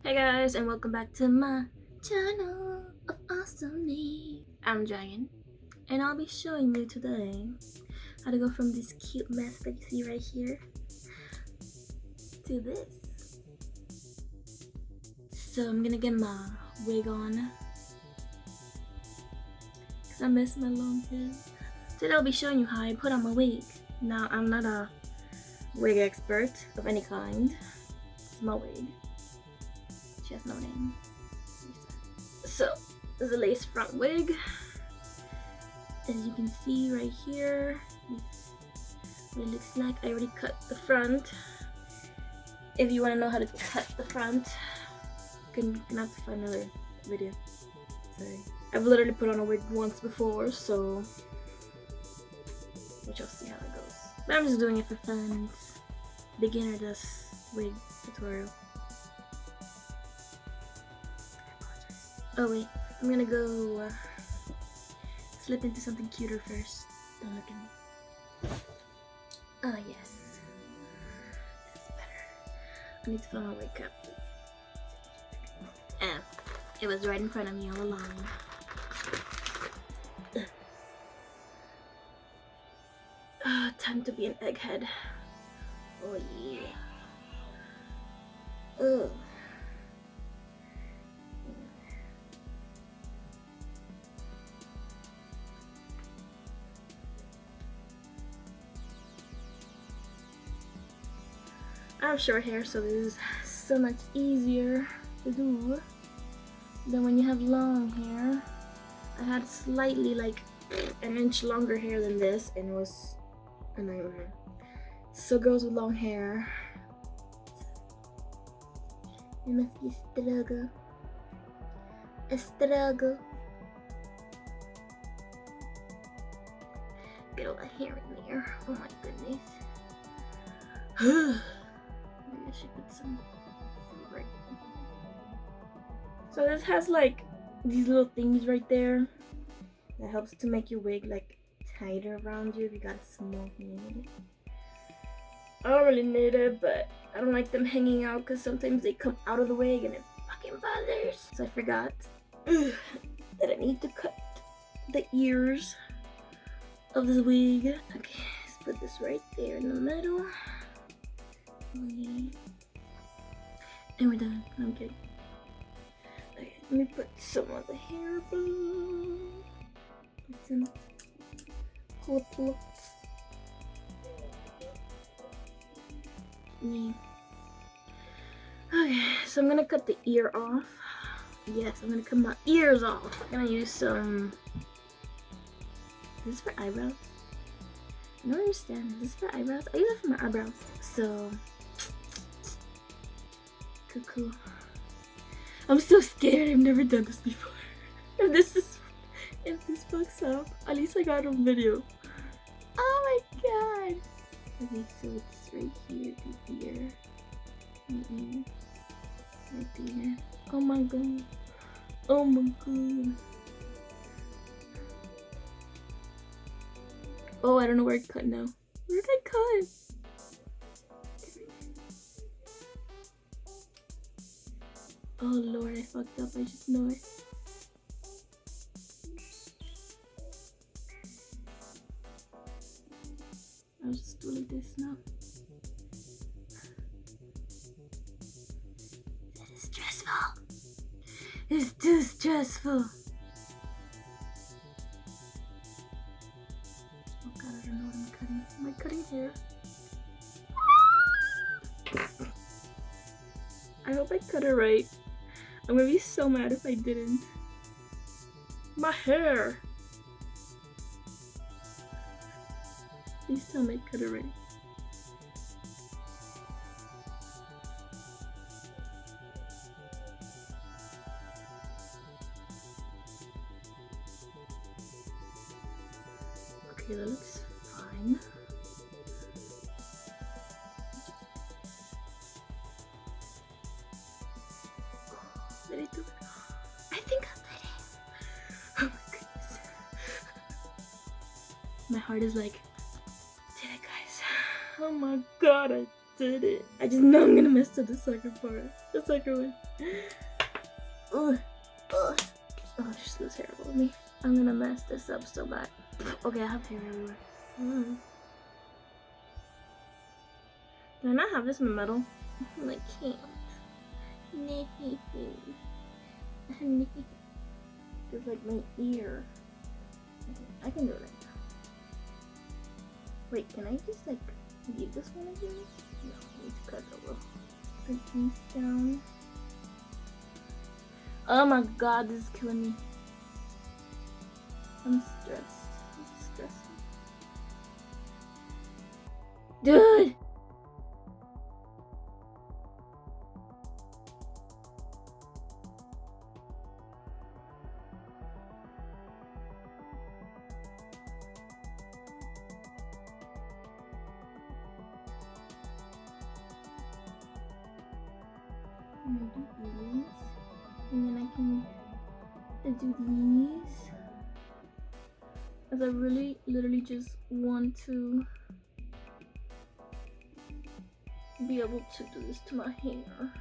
Hey guys, and welcome back to my channel of awesomeness. I'm Dragon, and I'll be showing you today how to go from this cute mess that you see right here to this. So I'm gonna get my wig on because I miss my long hair. Today I'll be showing you how I put on my wig. Now I'm not a wig expert of any kind. It's my wig. She has no name. So this is a lace front wig. As you can see right here, what it looks like. I already cut the front. If you want to know how to cut the front, you're gonna have to find another video. Sorry. I've literally put on a wig once before, so we shall see how it goes. But I'm just doing it for fun. Beginner does wig tutorial. Oh wait, I'm gonna go slip into something cuter first. Don't look at me. Oh yes, that's better. I need to find my wig cap. Ah, it was right in front of me all along. Time to be an egghead. Oh yeah. Ugh. I have short hair, so this is so much easier to do than when you have long hair. I had slightly like an inch longer hair than this, and it was a nightmare. So girls with long hair, it must be a struggle. A struggle. Get all the hair in there. Oh my goodness. Maybe I should put some right. So this has like these little things right there that helps to make your wig like tighter around you if you got a small head. I don't really need it, but I don't like them hanging out because sometimes they come out of the wig and it fucking bothers. So I forgot that I need to cut the ears of this wig. Okay, let's put this right there in the middle. Okay. And we're done. I'm kidding. Okay, let me put some of the hair below. Put some clip. Okay, so I'm gonna cut the ear off. Yes, I'm gonna cut my ears off. I'm gonna use some. Is this for eyebrows? I don't understand. Is this for eyebrows? I use it for my eyebrows. So. Cool. I'm so scared. I've never done this before. If this fucks up, at least I got it on video. Oh my god. Okay, so it's right here, the ear. Right there. Oh my god. Oh my god. Oh, I don't know where to cut now. Where did I cut? Oh lord, I fucked up. I just know it. I'll just do like this now. This is stressful. It's too stressful. Oh god, I don't know what I'm cutting. Am I cutting hair? I hope I cut it right. I'm gonna be so mad if I didn't. My hair! Please tell me I cut it right. Okay, that looks fine. Did I do it? I think I did it. Oh my goodness. My heart is like, did it, guys? Oh my god, I did it. I just know I'm gonna mess up the second part. The second one. Ugh. Ugh. Oh, this looks terrible with me. I'm gonna mess this up so bad. Okay, I have hair everywhere. Can I not have this in metal? I can't. It's like my ear. I can do it right now. Wait, can I just like leave this one again? No, I need to cut the little piece down. Oh my god, this is killing me. I'm stressed. This is stressful. Dude! I'm gonna do these, and then I can do these, as I really literally just want to be able to do this to my hair.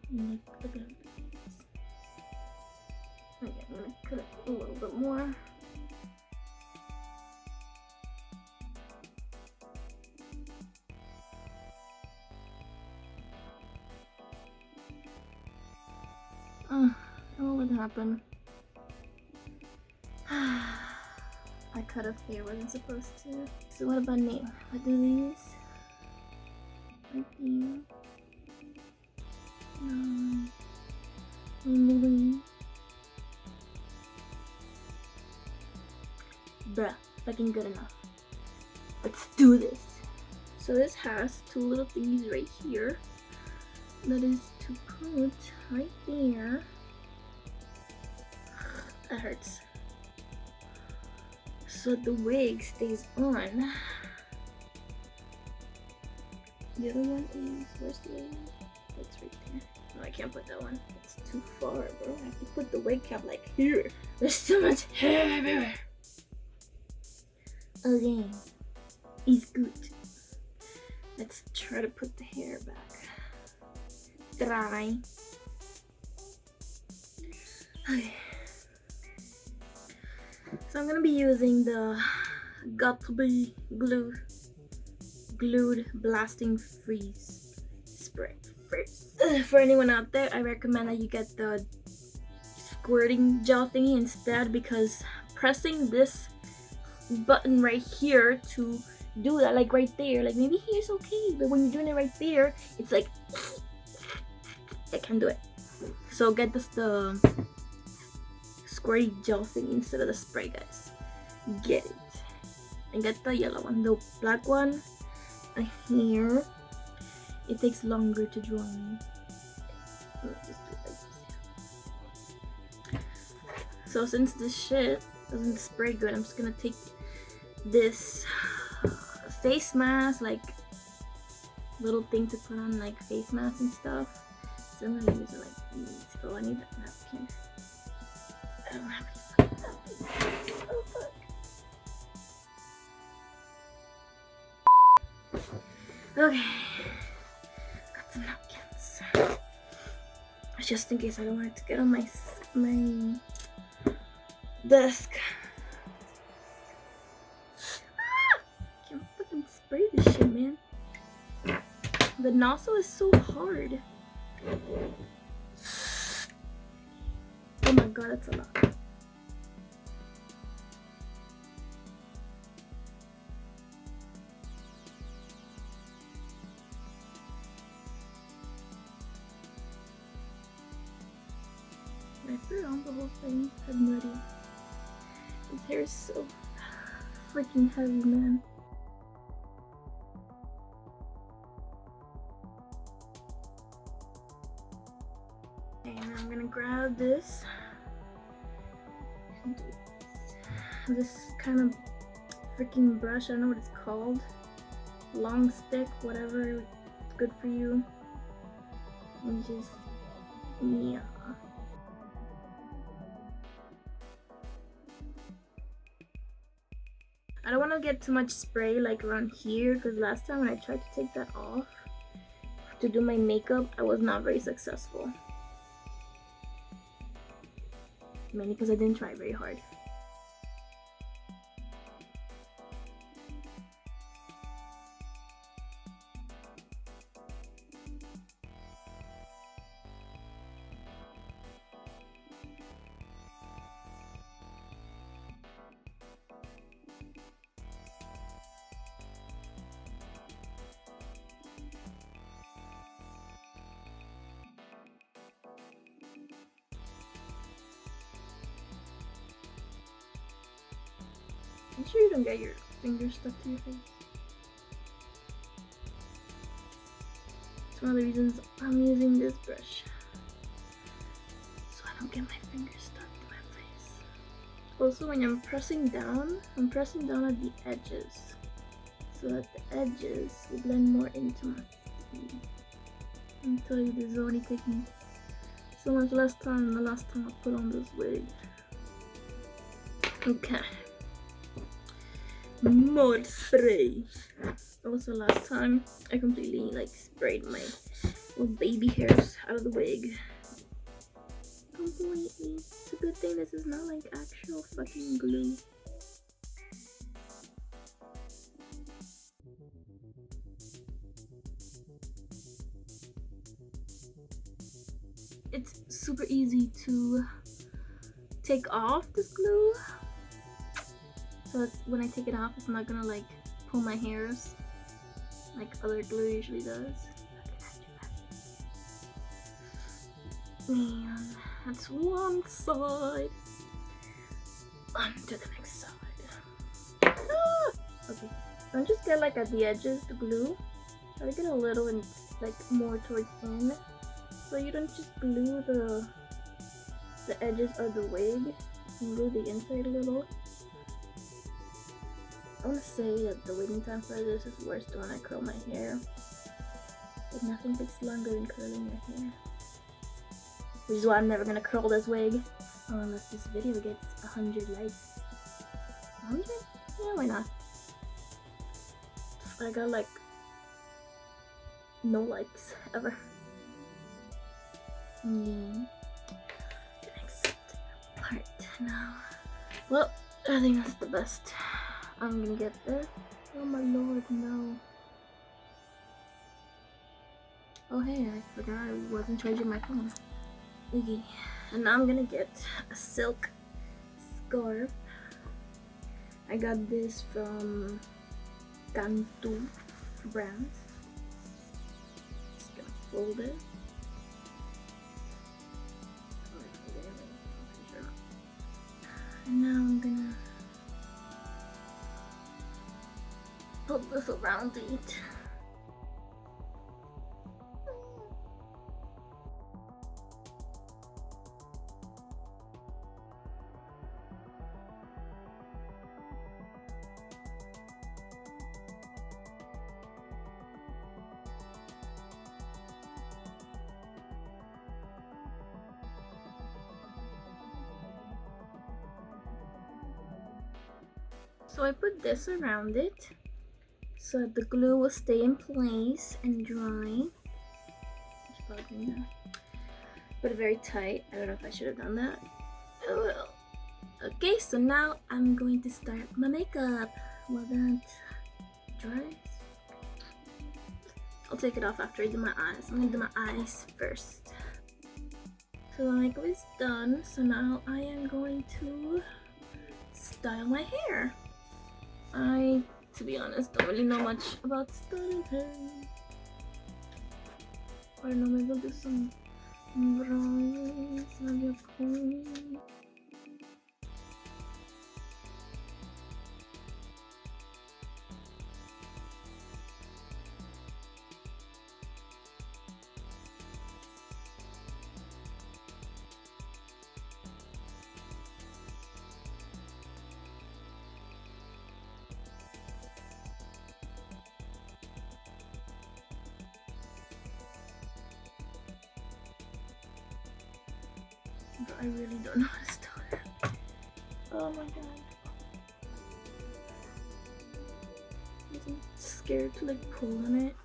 And look at this. Okay, I'm gonna cut it a little bit more. Oh, what happened? I cut off hair, wasn't supposed to. So what about now? I do these right here. Bruh, fucking good enough. Let's do this. So this has two little thingies right here. That is to put right there. That hurts. So the wig stays on. The other one is, where's the other one? It's right there. No, I can't put that one. It's too far, bro. I have to put the wig cap like here. There's so much hair everywhere. Okay, it's good. Let's try to put the hair back. Dry. Okay. So I'm gonna be using the Got2b glued blasting freeze spray. For anyone out there, I recommend that you get the squirting gel thingy instead, because pressing this button right here to do that, like right there, like maybe here's okay, but when you're doing it right there, it's like I can't do it. So get the squirty gel thing instead of the spray, guys. Get it. And get the yellow one. The black one here, it takes longer to dry. Let's just do it like this. So since this shit doesn't spray good, I'm just gonna take this face mask, like little thing to put on like face masks and stuff. So I'm gonna use it like these. Oh, I need that napkin. I don't have any fucking napkins. Oh fuck. Okay. Got some napkins. Just in case I don't want it to get on my desk. Can't fucking spray this shit, man. The nozzle is so hard. Oh my god, that's a lot. I threw on the whole thing. I'm ready. His hair is so freaking heavy, man. And I'm gonna grab this kind of freaking brush. I don't know what it's called. Long stick, whatever. It's good for you. And just, yeah. I don't want to get too much spray like around here, because last time when I tried to take that off to do my makeup, I was not very successful. Mainly because I didn't try very hard. I'm sure you don't get your fingers stuck to your face. It's one of the reasons I'm using this brush, so I don't get my fingers stuck to my face. Also, when I'm pressing down at the edges, so that the edges will blend more into my skin. I'll tell you, this is already taking so much less time than the last time I put on this wig. Okay. More spray. Also, last time I completely like sprayed my little baby hairs out of the wig. Completely. It's a good thing this is not like actual fucking glue. It's super easy to take off this glue. So it's, when I take it off, it's not gonna like pull my hairs like other glue usually does. And that's one side. On to the next side. Ah! Okay, don't just get like at the edges the glue. Try to get a little and like more towards in, so you don't just glue the edges of the wig. You glue the inside a little. I want to say that the waiting time for this is worse than when I curl my hair. But nothing takes longer than curling your hair. Which is why I'm never gonna curl this wig. Unless this video gets 100 likes. 100? Yeah, why not? I got like no likes ever. The next part now. Well, I think that's the best I'm gonna get there. Oh my lord, no. Oh hey, I forgot I wasn't charging my phone. Okay, and now I'm gonna get a silk scarf. I got this from Cantu brand. Just gonna fold it. And now I'm gonna put this around it. So I put this around it so that the glue will stay in place and dry. Put it very tight. I don't know if I should have done that. Oh well. Okay, so now I'm going to start my makeup while that dries. I'll take it off after I do my eyes. I'm gonna do my eyes first. So the makeup is done. So now I am going to style my hair. I, to be honest, don't really know much about styling hair. I don't know, maybe I'll do some browns, maybe a comb. But I really don't know how to style it. Oh my god. scared to like pull on it.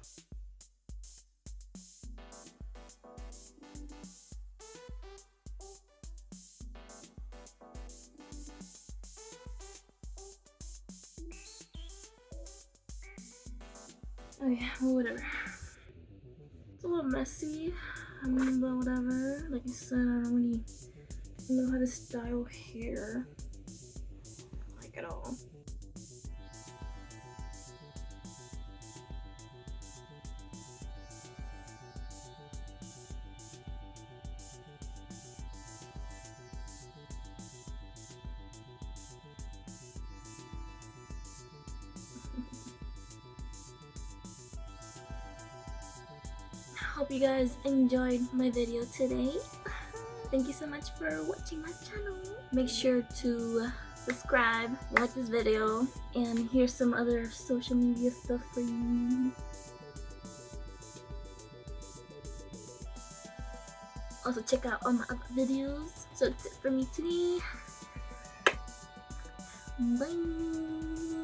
Oh yeah, well, whatever. It's a little messy, but whatever. Like I said, I don't really know how to style hair like at all. Hope you guys enjoyed my video today. Thank you so much for watching my channel. Make sure to subscribe, like this video, and here's some other social media stuff for you. Also check out all my other videos. So that's it for me today. Bye.